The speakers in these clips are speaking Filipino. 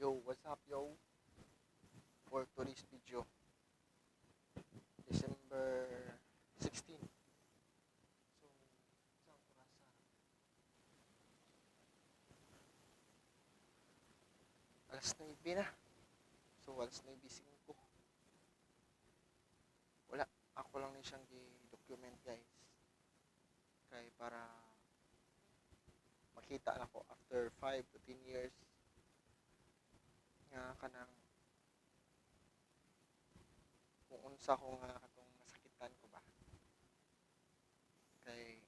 Yo, what's up, yo? For today's video, December 16. So, isang orasa. Alas 9 na. So, alas 9:05. Wala. Ako lang ni siyang gi-document, guys. Kay para makita na ko after 5 to 10 years nga kanang kung unsa ko nga katong nasakitan ko ba. Kay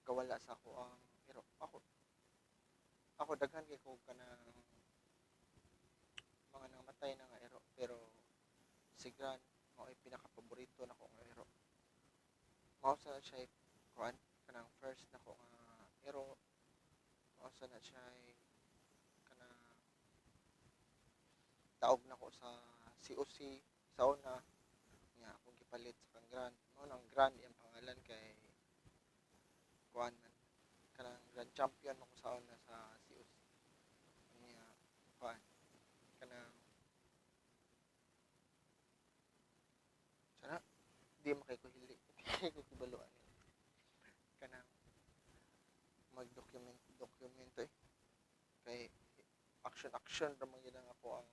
pagkawala sa ako ang pero ako daghan kay ko kanang mga namatay na nga ero pero sigran mao ay pinaka-paborito nako nga ero. Mao sa siya kuan kanang first nako nga ero. Mao sa na siya kanang taog nako sa COC sa una nga akong gipalit sa kang Grand. Mao nang Grand ang pangalan kay kuan man kanang Grand Champion ako sa una sa COC. Nga kuan kanang sana di makay ko hili ko kibaluan kanang mag-document kay action ra man gyud ang ako ang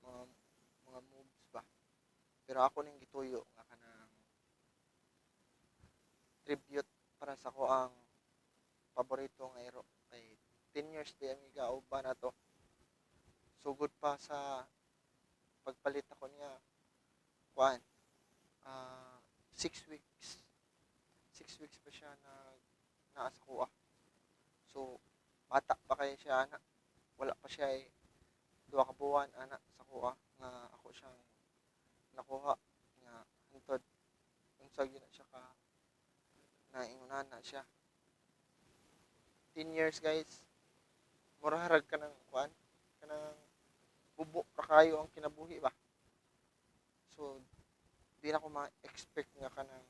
mga mga moves ba pero ako ning gituyo nga kanang tribute para sa ko ang paborito nga ero kay 10 years di ang igauban na to sugod pa sa pagpalit ako niya kuan 6 weeks 6 weeks pa siya na naa sa kuha so bata pa kay siya ana wala pa siya 2 ka buwan ana sa kuha nga ako siyang nakuha nga hantod unsa gyud na siya ka naingunan na siya 10 years guys mura harag ka ng kuan kanang bubo ra kayo ang kinabuhi ba so di na ko ma-expect nga kanang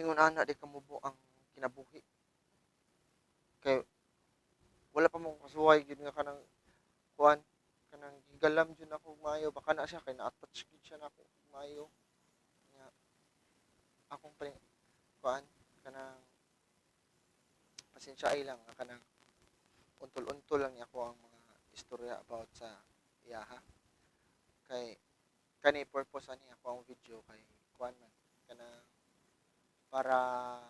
ingon ana di kamubo ang kinabuhi kay wala pa mo kasuway gyud nga kanang kuan kanang gigalam jud ako maayo baka na siya kay na-attach gyud siya nako maayo nga akong kuan kanang pasensya ay lang nga kanang untol-untol lang niya ako ang mga istorya about sa iyaha kay kani purpose ani ako ang video kay kuan man kanang para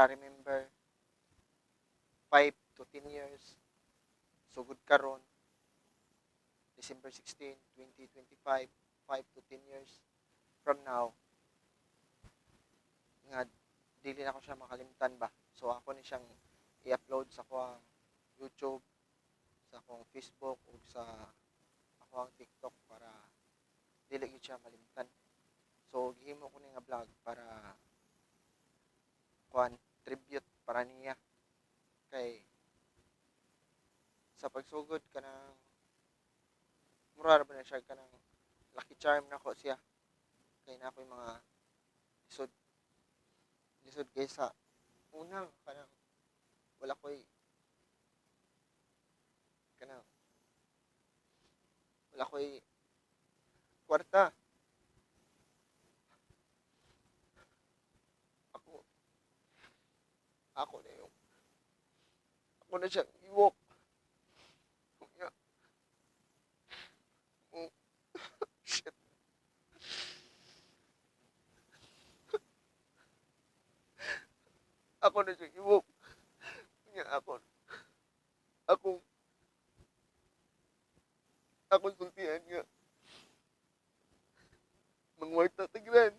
remember 5 to 10 years sugod karon December 16, 2025 5 to 10 years from now nga dili na ko siya makalimtan ba so ako ni siyang i-upload sa akong YouTube sa akong Facebook ug sa akong TikTok para dili gyud siya malimtan so gihimo ko ni nga vlog para kuan tribute para niya kay sa pagsugod kanang mura ba na siya kanang lucky charm nako siya kay na ako'y mga lisod kaysa una kanang wala ko'y kanang wala ko'y kwarta ako na yung ako na siyang iwok oh, shit ako na siyang iwok nga akong akong sultihan nga mangwarta tigran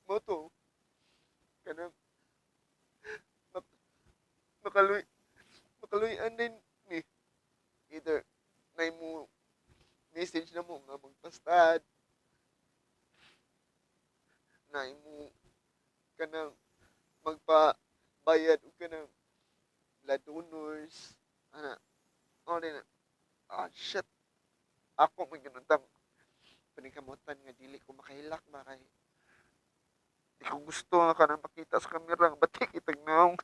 mo to kanang mak- makaluy makaluyan din ni either na mo message na mo nga magpastad na mo kanang magpabayad o kanang blood donors ana o din na shit ako may ginuntang paningkamutan nga dili ko makahilak ba kay Di ko gusto nga kanang makita sa kamera nga batik itag naong.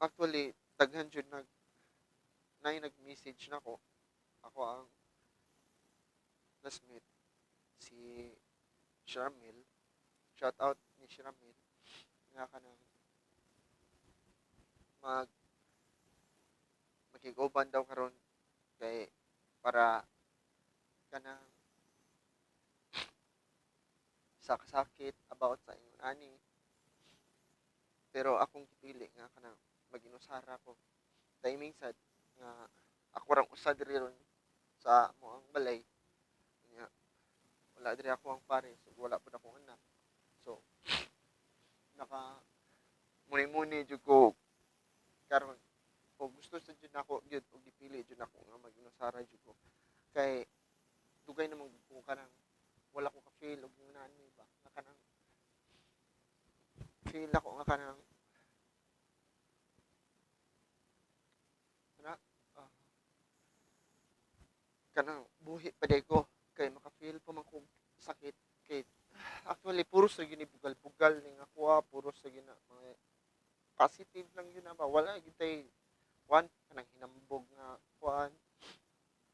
Actually, daghan jud nag-message nako. Ako ang classmate si Shamil. Shout out ni Shamil nga kanang mag makiguban daw karon kay para kanang sa kasakit about sa ingon ani. Pero akong gipili nga kanang mag-inusara ko. Timing sad nga ako rang usa diri ron sa moang balay. Nga wala diri ako ang pare, so wala pud akong anak. So naka muni-muni jud ko karon o gusto sa jud nako gyud og gipili jud nako nga mag-inusara jud ko kay dugay namang ko kanang wala ko ka feel og nani ba nga kanang feel ako nga kanang ana ah, kanang buhi pa day ko kay maka-feel pa man ko sakit kay actually puro sa gini bugal-bugal ning ako puro sa gina mga positive lang yun na ba wala gyud tay one kanang hinambog nga kuan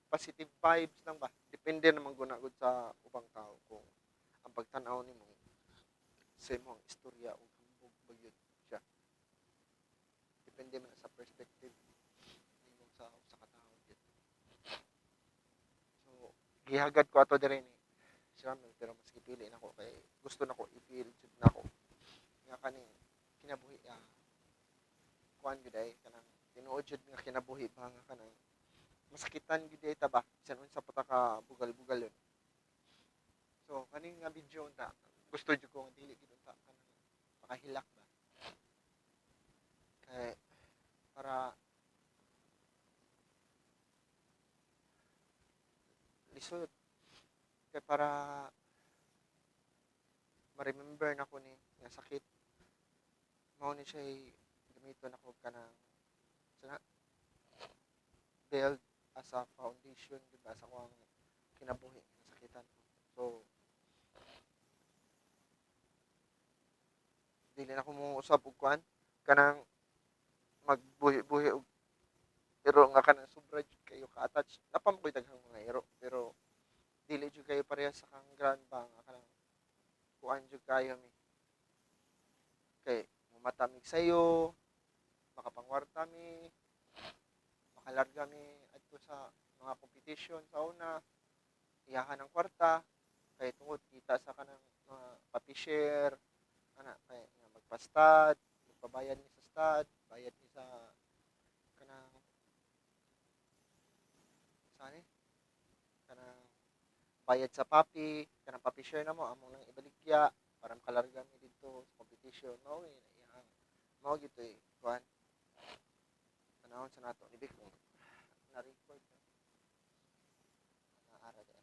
positive vibes lang ba depende naman gud na gud sa ubang tao kung ang pagtan-aw nimo sa imong istorya o hambog ba gyud siya depende man sa perspective nimo sa katao gyud so gihagad ko ato diri ni Samuel pero mas gipili nako kay gusto nako i-feel jud nako nga kaning kinabuhi kuan gyud ay kanang tinuod jud nga kinabuhi ba nga kanang masakitan gyud ay ta ba bisan unsa pa ta ka bugal-bugal yun so kaning nga video unta gusto jud ko nga dili gyud unta kanang makahilak ba kay para lisod kay para ma-remember nako ni nga sakit mao ni siya gamiton ako kanang sana build as a foundation di ba sa akong kinabuhi nga sakitan ko so dili na ko mo usab og kuan kanang magbuhi-buhi og pero nga kanang sobra jud kayo ka-attach napamkoy daghang mga hero pero dili jud kayo pareha sa kang grand ba nga kanang kuan jud kayo mi kay matamig sayo makapangwarta mi makalarga mi adto sa mga competition sa una iyahan ang kwarta kay tungod kita sa kanang mga papi-share ana kay nga magpa-stud magpabayad ni sa stud bayad ni sa kanang sani kanang bayad sa papi kanang papi-share na mo among lang ibaligya para makalarga mi dito sa competition mao ni iyang mao gyud kuan panahon sa nato ni kung na-record na ara di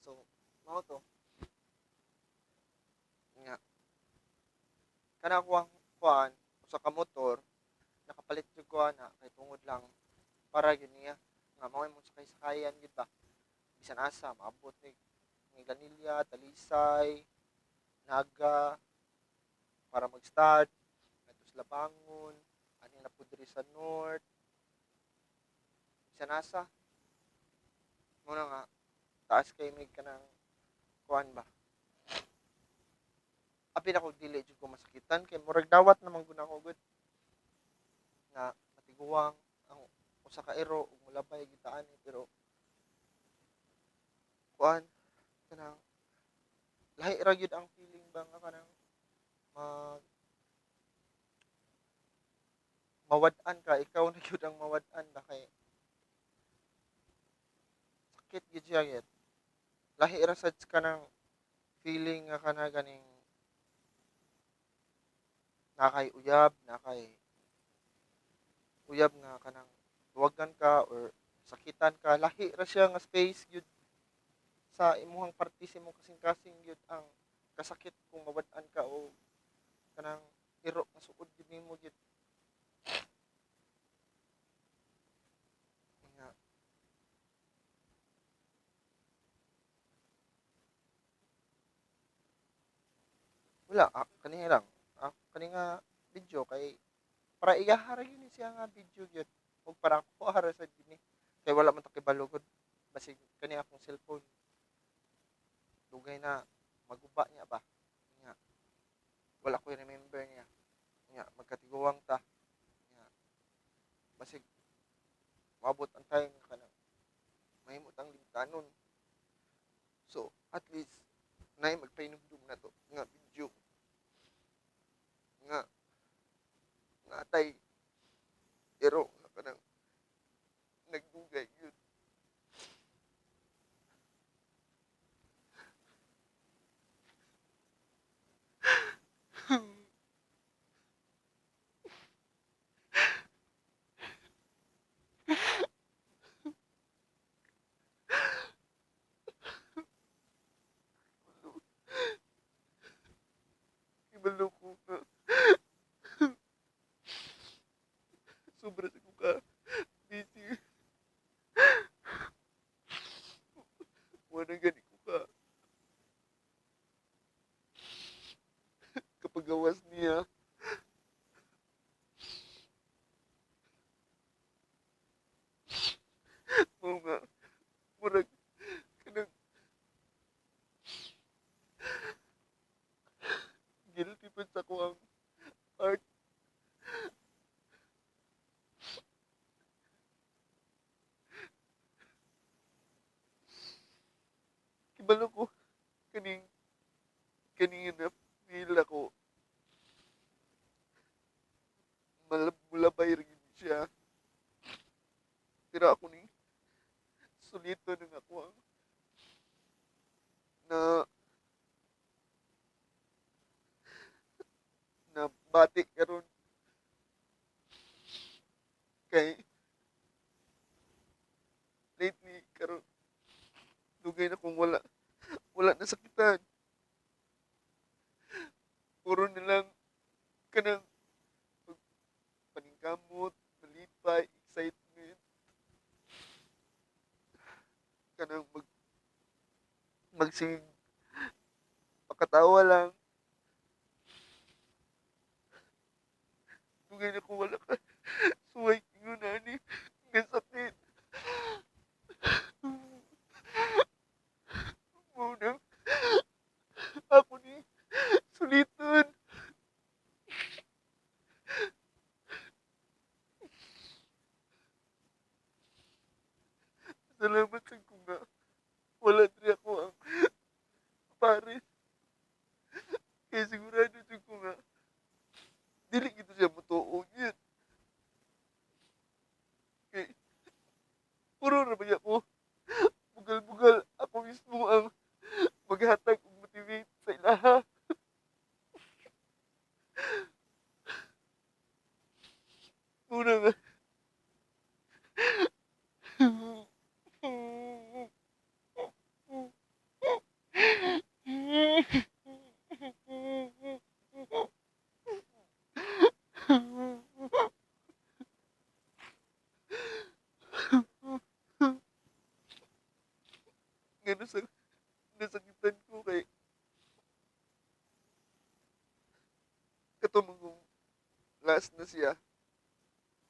so mao to nga kana ko ang kuan usa ka motor nakapalit jud ko ana kay tungod lang para gyud niya nga mao imong sakay-sakayan gyud ba bisan asa maabot ni Ganilya, Talisay, Naga para mag-start adto sa Labangon ani na pud diri sa North bisan asa mo na nga taas kay may kanang kuan ba apil ako dili jud ko masakitan kay murag dawat naman gud ako gud nga matiguang ang usa ka ero ug mulabay gitaan pero kuan kanang lahi ra gyud ang feeling ba nga kanang mag mawad-an ka ikaw na gyud ang mawad-an ba kay sakit gyud siya gyud lahi ra sad kanang feeling nga kana ganing nakay uyab nakay uyab nga kanang tuwagan ka or sakitan ka lahi ra siya nga space gyud sa imuhang parte sa imong kasing-kasing gyud ang kasakit kung mawad-an ka o kanang iro nga suod gyud nimo gyud nga Wala, kani lang, kani nga video kay para igahara yun siya nga video gyud ug para ako hara sa dinhi. Kay wala man ta kibalugod basig kani akong cellphone dugay na maguba niya ba. Nga wala ko remember niya. Nga magkatiguang ta. Nga basig maabot ang time nga kanang mahimo tang limtanon. So at least nay magpainumdum na to nga video nga nga atay ero nga kanang nagdugay yun. Ibalo ko nga sobra sa ko ka busy. Wala gani ko ka kapag gawas niya. Mao nga murag kanang guilty pa sa ko ang art. Ibalo ko kaning kanina feel ako mulabay rin siya. Pero ako ni sulito ng ako ang na na bati karon kay lately karon dugay na kung wala na sakitan. Puro na lang kanang paningkamot, malipay, excitement, kanang magsig pakatawa lang. Dugay na kung wala ka suway ingon ani nga sakit. Muna ako ni suliton. Salamat sa ko nga wala diri ako ang pares. Kaya sigurado jud ko nga dili gito siya motuo yun. Kay puro ra ba ako bugal-bugal ako mismo ang maghatag og motivate sa ilaha. Una nga nga nasakitan ko kay katumong last na siya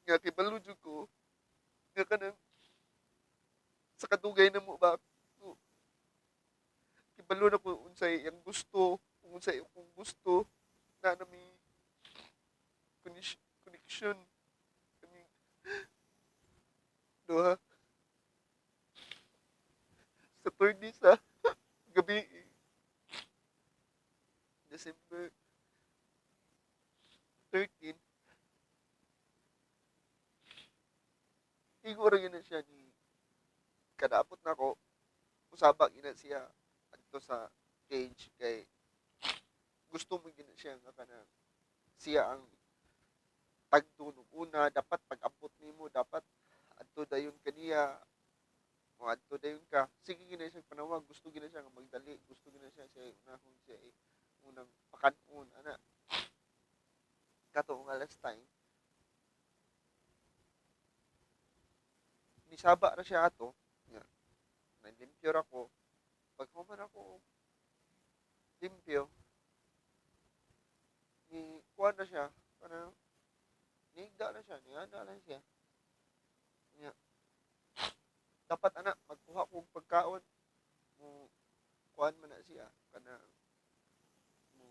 nga kibalo jud ko nga kanang sa kadugay na mo ba ko kibalo na ko unsay iyang gusto kung unsay akong gusto na nami connection kami duha sa third sa gabi December 13 igo ra gyud na siya ni kadapot na ko usaba gyud na siya adto sa cage kay gusto mo gyud na siya nga kanang siya ang tagdo nung una dapat pag-abot nimo dapat adto dayon kaniya o adto dayon ka sige gyud na siya panawag gusto gyud na siya nga magdali gusto gyud na siya unahon siya unang pakan-on ana kato nga last time nisaba ra siya ato nga nalimpyo ra ko pag human ako limpyo ni kuan na siya, kanang nihigda na siya, nihanda na siya. Nya, dapat ana magkuha kog pagkaon mo kuan man na siya kanang mo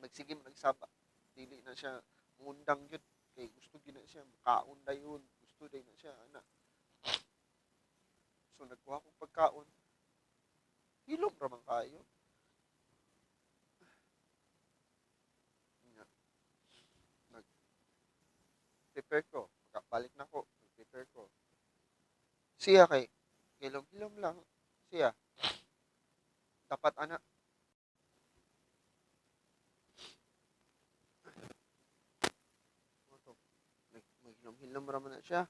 nagsige nagsaba. Dili na siya mundang gyud kay gusto gyud na siya makaon dayon, gusto day na siya ana. So nagkuha kog pagkaon, hilom ra man kayo. Nya, nag-prepare ko, balik na ko, nag-prepare ko. Siya kay hilom-hilom lang siya. Dapat ana mo to. Maghilom-hilom ra man na siya.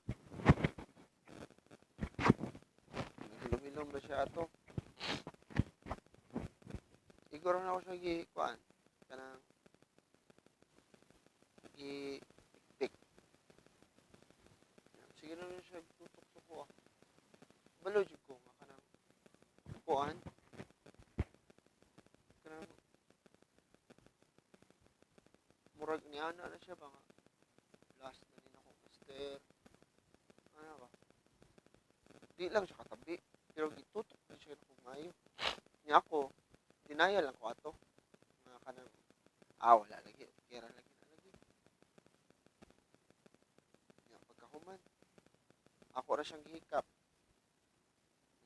Maghilom-hilom ra siya ato. Siguro na ako siya kuan kanang gi-pick. Sige na lang siya tutok sa kuha. Balo jud ko nga kanang kuan kanang murag ni ana na siya ba nga last na din ako master. Ano ba? Di lang siya katabi pero gitutok na siya kung mayo. Niya ako dinaya lang ko ato nga kanang wala lagi kira lagi na lagi nya pagkahuman ako ra siyang gihikap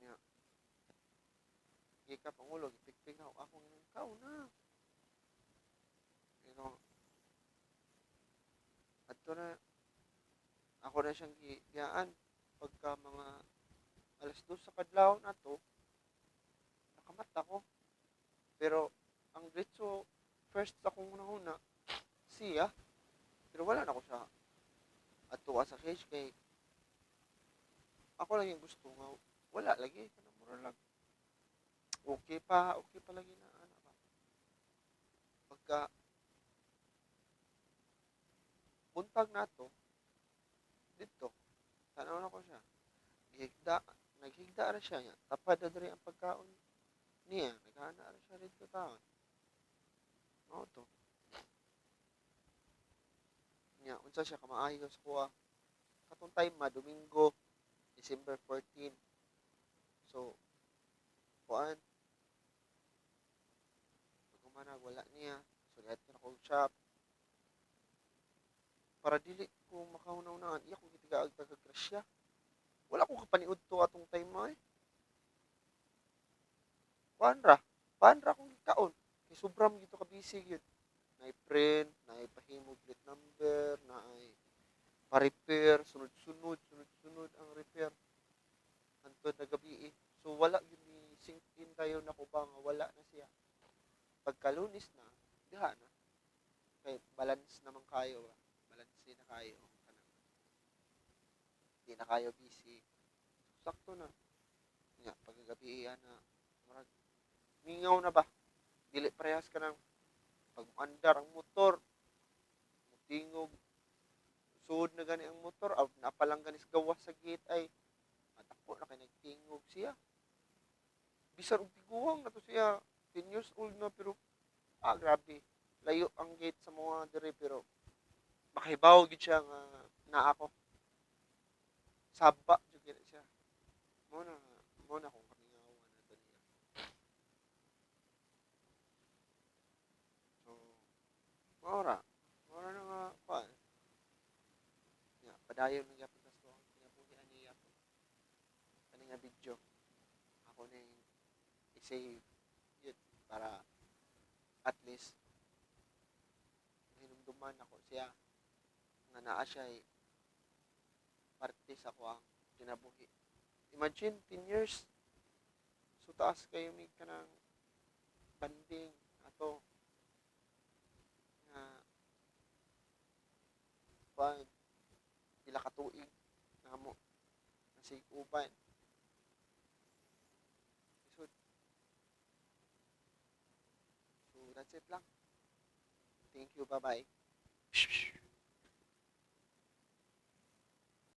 nya gihikap ang ulo gipikpik na ako nga ikaw na pero adto na ako na siyang giyaan pagka mga alas 2 sa kadlaw na to nakamata ko pero ang diretso first akong una siya pero wala na ko siya ato sa cage kay ako lang yung gusto nga wala lagi kanang mura lang okay pa lagi na ana ba pagka buntag nato dito tanaw na ko siya gihigda naghigda ra siya nya tapad na diri ang pagkaon niya naghana ra siya dito taon mao to nya unsa siya kamaayo sa kuha katong time Domingo December 14 so kuan pagkumanag wala niya so dito na ko shop para dili ko makahunaw-unahan iya ko gitigaag taga-grasya wala ko kapaniud to atong time mo kuan ra kung kaon kay sobram gito ka busy gyud naay print naay pahimog plate number naay pa-repair sunod-sunod ang repair hantod na gabi so wala gyud ni sink in kayo na ko ba nga wala na siya pagka Lunes na diha na kay balance naman kayo ba balance na kayo kanang di na kayo busy sakto na nga paggabi na murag mingaw na ba dili parehas ka ng pag-andar ang motor tingog suod na gani ang motor napalang ganis gawas sa gate ay matako na kay nagtingog siya bisan og tiguang na to siya 10 years old na pero grabe layo ang gate sa mga dire pero makahibaw gid siya nga naa ako saba jud gid siya mo na kung kamingawan na to niya so maura na nga pa nya padayon ng gyapon tas ko ang kinabuhi ani ako kani nga video ako na i-save yun para at least hinumduman ako siya nga naa siya parte sa ko ang kinabuhi imagine 10 years so taas kayo may kanang banding ato nga pa pila ka tuig namo nasig uban so, so that's it lang thank you bye bye